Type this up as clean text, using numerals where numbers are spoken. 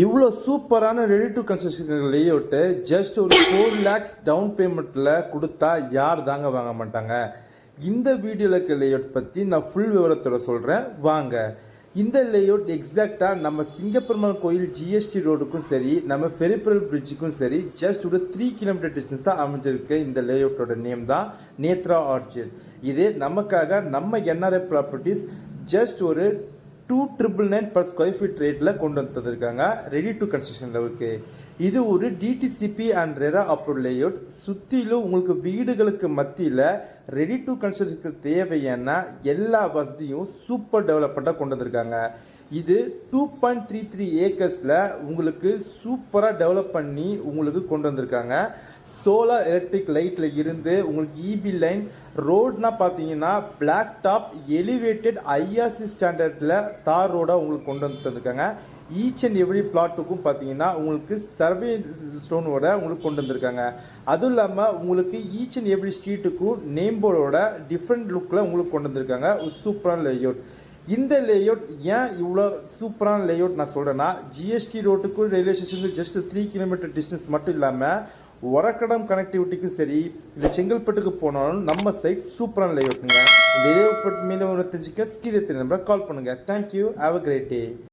இவ்வளோ சூப்பரான ready to construction layout just ஒரு 4 lakhs டவுன் பேமெண்ட்டில் கொடுத்தா யார் தாங்க வாங்க மாட்டாங்க. இந்த வீடியோவில் இருக்க லேஅவுட் பற்றி நான் ஃபுல் விவரத்தோட சொல்கிறேன் வாங்க. இந்த லேஅவுட் எக்ஸாக்டாக நம்ம சிங்கப்பெருமாள் கோயில் ஜிஎஸ்டி ரோடுக்கும் சரி, நம்ம ஃபெரிபரல் பிரிட்ஜுக்கும் சரி ஜஸ்ட் ஒரு 3 கிலோமீட்டர் டிஸ்டன்ஸ் தான் அமைஞ்சிருக்கு. இந்த லேஅவுட்டோட நேம் தான் நேத்ரா ஆர்ச்சிட். இது நமக்காக நம்ம என்ஆர்ஐ ப்ராப்பர்ட்டிஸ் ஜஸ்ட் ஒரு 2,999 per ஸ்கொயர் ஃபீட் ரேட்டில் கொண்டு வந்துருக்காங்க ரெடி டு கன்ஸ்ட்ரக்ஷன் லெவலுக்கு. இது ஒரு DTCP and RERA approve layout. சுற்றிலும் உங்களுக்கு வீடுகளுக்கு மத்தியில் ரெடி டு கன்ஸ்ட்ரக்ஷனுக்கு தேவையான எல்லா வசதியும் சூப்பர் டெவலப்மெண்ட்டாக கொண்டு வந்திருக்காங்க. இது 2.33 ஏக்கர்ஸில் உங்களுக்கு சூப்பராக டெவலப் பண்ணி உங்களுக்கு கொண்டு வந்திருக்காங்க. சோலார் எலக்ட்ரிக் லைட்டில் இருந்து உங்களுக்கு இபி லைன், ரோட்னா பார்த்தீங்கன்னா பிளாக் டாப் எலிவேட்டட் ஐஆர்சி ஸ்டாண்டர்டில் தார் ரோடாக உங்களுக்கு கொண்டு வந்துருக்காங்க. ஈச் அண்ட் எவ்ரி பிளாட்டுக்கும் பார்த்தீங்கன்னா உங்களுக்கு சர்வே ஸ்டோனோட உங்களுக்கு கொண்டு வந்திருக்காங்க. அதுவும் இல்லாமல் உங்களுக்கு ஈச் அண்ட் எவ்ரி ஸ்ட்ரீட்டுக்கும் நேம் போர்டோட டிஃப்ரெண்ட் லுக்கில் உங்களுக்கு கொண்டு வந்திருக்காங்க. ஒரு சூப்பரான லேஅவுட். இந்த லேஅவுட் ஏன் இவ்வளோ சூப்பரான லேஅவுட் நான் சொல்கிறேன்னா, ஜிஎஸ்டி ரோட்டுக்கும் ரயில்வே ஸ்டேஷனுக்கும் ஜஸ்ட் 3 கிலோமீட்டர் டிஸ்டன்ஸ் மட்டும் இல்லாமல் ஒரக்கடம் கனெக்டிவிட்டிக்கும் சரி, இல்லை செங்கல்பட்டுக்கு போனாலும் நம்ம சைட் சூப்பரான லேஅவுட்டுங்க. இந்த லேஅவுட் மீண்டும் தெரிஞ்சுக்க ஸ்கீரத்தை நம்பரை கால் பண்ணுங்கள். Thank you. Have a great day.